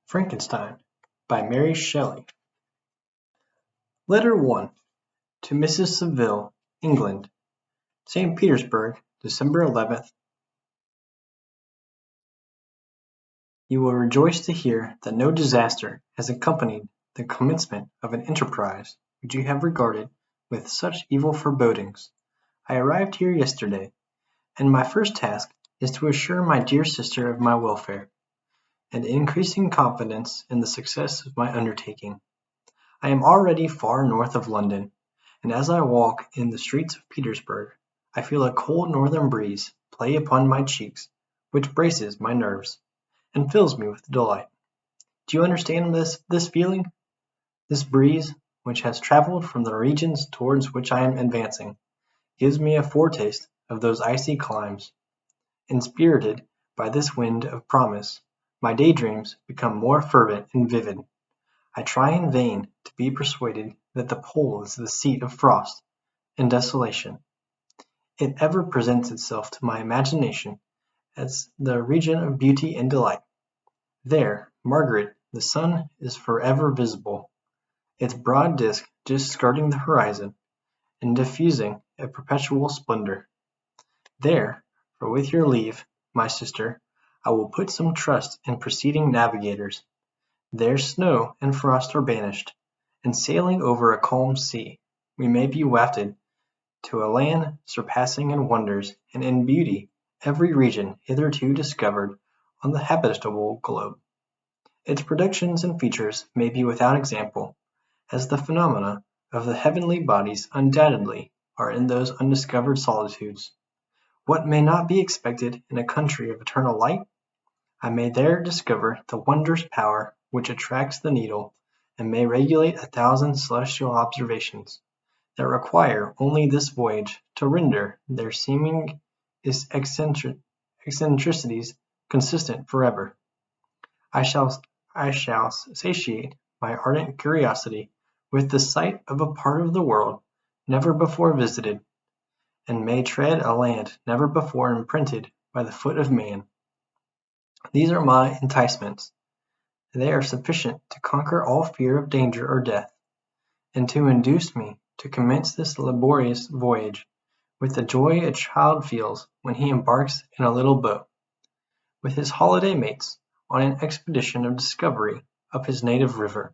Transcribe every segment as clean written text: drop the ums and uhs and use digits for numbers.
Frankenstein by Mary Shelley. Letter 1 to Mrs. Saville, England, St. Petersburg, December 11th. You will rejoice to hear that no disaster has accompanied the commencement of an enterprise which you have regarded with such evil forebodings. I arrived here yesterday, and my first task is to assure my dear sister of my welfare, and increasing confidence in the success of my undertaking. I am already far north of London, and as I walk in the streets of Petersburg, I feel a cold northern breeze play upon my cheeks, which braces my nerves, and fills me with delight. Do you understand this feeling? This breeze, which has travelled from the regions towards which I am advancing, gives me a foretaste of those icy climes. Inspirited by this wind of promise, my daydreams become more fervent and vivid. I try in vain to be persuaded that the pole is the seat of frost and desolation. It ever presents itself to my imagination as the region of beauty and delight. There, Margaret, the sun is for ever visible, its broad disk just skirting the horizon, and diffusing a perpetual splendor. There, for with your leave, my sister, I will put some trust in preceding navigators. There snow and frost are banished, and sailing over a calm sea, we may be wafted to a land surpassing in wonders and in beauty every region hitherto discovered on the habitable globe. Its productions and features may be without example, as the phenomena of the heavenly bodies undoubtedly are in those undiscovered solitudes. What may not be expected in a country of eternal light? I may there discover the wondrous power which attracts the needle, and may regulate 1,000 celestial observations, that require only this voyage to render their seeming eccentricities consistent forever. I shall satiate my ardent curiosity with the sight of a part of the world never before visited, and may tread a land never before imprinted by the foot of man. These are my enticements. They are sufficient to conquer all fear of danger or death, and to induce me to commence this laborious voyage with the joy a child feels when he embarks in a little boat, with his holiday mates, on an expedition of discovery up his native river.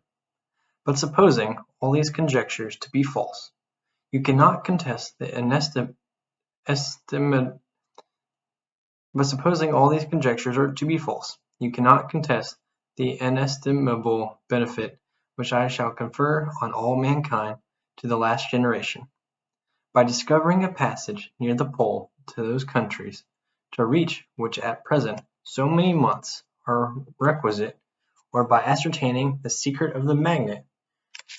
But supposing all these conjectures to be false, you cannot contest the inestimable benefit which I shall confer on all mankind to the last generation, by discovering a passage near the pole to those countries, to reach which at present so many months are requisite, or by ascertaining the secret of the magnet,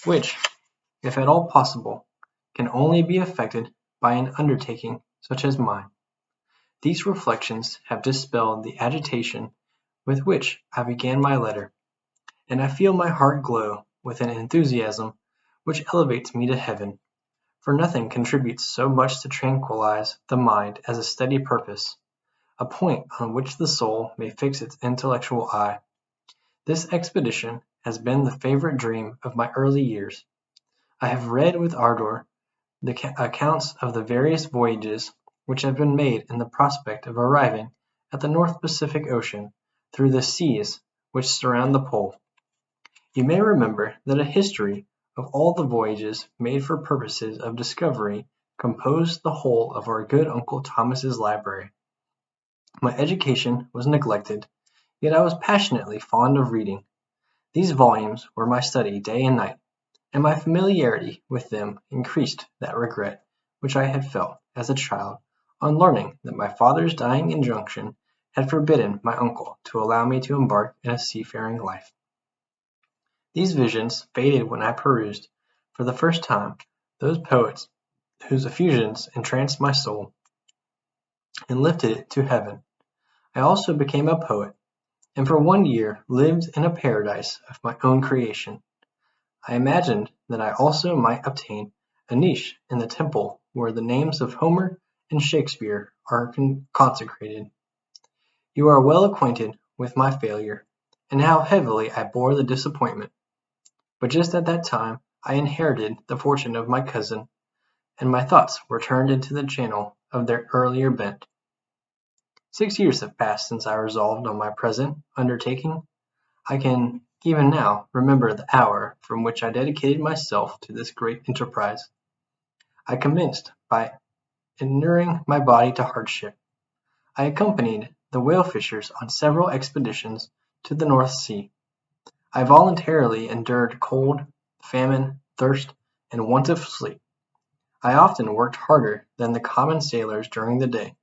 which, if at all possible, can only be effected by an undertaking such as mine. These reflections have dispelled the agitation with which I began my letter, and I feel my heart glow with an enthusiasm which elevates me to heaven, for nothing contributes so much to tranquillize the mind as a steady purpose, a point on which the soul may fix its intellectual eye. This expedition has been the favorite dream of my early years. I have read with ardor the accounts of the various voyages which have been made in the prospect of arriving at the North Pacific Ocean through the seas which surround the pole. You may remember that a history of all the voyages made for purposes of discovery composed the whole of our good Uncle Thomas's library. My education was neglected, yet I was passionately fond of reading. These volumes were my study day and night, and my familiarity with them increased that regret which I had felt as a child on learning that my father's dying injunction had forbidden my uncle to allow me to embark in a seafaring life. These visions faded when I perused, for the first time, those poets whose effusions entranced my soul, and lifted it to heaven. I also became a poet, and for 1 year lived in a paradise of my own creation. I imagined that I also might obtain a niche in the temple where the names of Homer and Shakespeare are consecrated. You are well acquainted with my failure, and how heavily I bore the disappointment. But just at that time I inherited the fortune of my cousin, and my thoughts were turned into the channel of their earlier bent. 6 years have passed since I resolved on my present undertaking. I can even now remember the hour from which I dedicated myself to this great enterprise. I commenced by inuring my body to hardship. I accompanied the whale fishers on several expeditions to the North Sea. I voluntarily endured cold, famine, thirst, and want of sleep. I often worked harder than the common sailors during the day,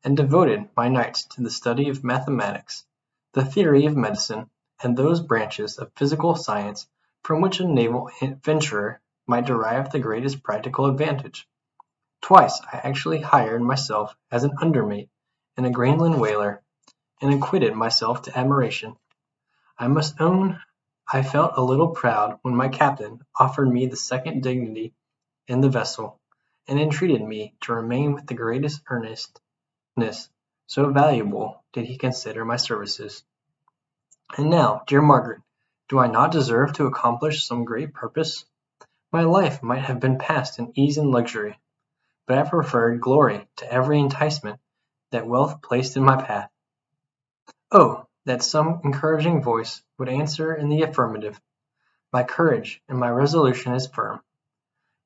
and devoted my nights to the study of mathematics, the theory of medicine, and those branches of physical science from which a naval adventurer might derive the greatest practical advantage. Twice I actually hired myself as an undermate in a Greenland whaler, and acquitted myself to admiration. I must own I felt a little proud when my captain offered me the second dignity in the vessel, and entreated me to remain with the greatest earnestness, so valuable did he consider my services. And now, dear Margaret, do I not deserve to accomplish some great purpose? My life might have been passed in ease and luxury, but I preferred glory to every enticement that wealth placed in my path. Oh, that some encouraging voice would answer in the affirmative! My courage and my resolution is firm,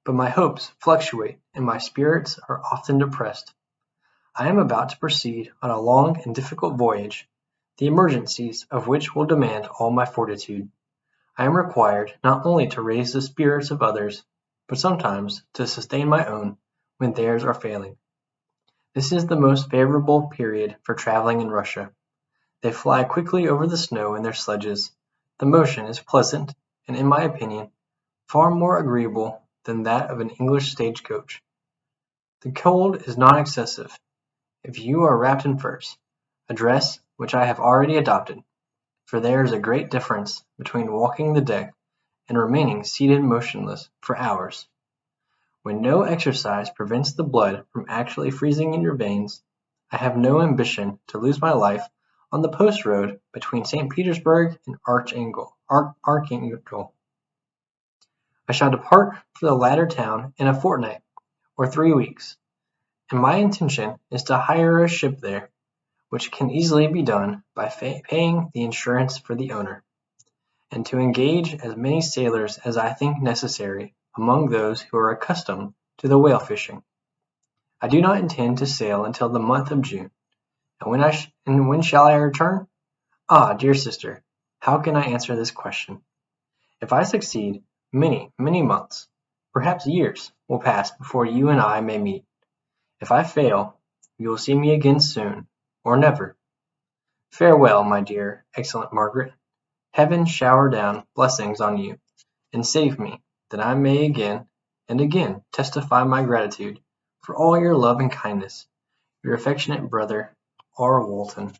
but my hopes fluctuate and my spirits are often depressed. I am about to proceed on a long and difficult voyage, the emergencies of which will demand all my fortitude. I am required not only to raise the spirits of others, but sometimes to sustain my own when theirs are failing. This is the most favorable period for traveling in Russia. They fly quickly over the snow in their sledges. The motion is pleasant, and in my opinion, far more agreeable than that of an English stage-coach. The cold is not excessive, if you are wrapped in furs, a dress which I have already adopted, for there is a great difference between walking the deck and remaining seated motionless for hours. When no exercise prevents the blood from actually freezing in your veins, I have no ambition to lose my life on the post road between St. Petersburg and Archangel. I shall depart for the latter town in a fortnight or 3 weeks, and my intention is to hire a ship there, which can easily be done by paying the insurance for the owner, and to engage as many sailors as I think necessary among those who are accustomed to the whale fishing. I do not intend to sail until the month of June, and when shall I return? Ah, dear sister, how can I answer this question? If I succeed, many, many months, perhaps years, will pass before you and I may meet. If I fail, you will see me again soon, or never. Farewell, my dear, excellent Margaret. Heaven shower down blessings on you, and save me, that I may again and again testify my gratitude for all your love and kindness. Your affectionate brother, R. Walton.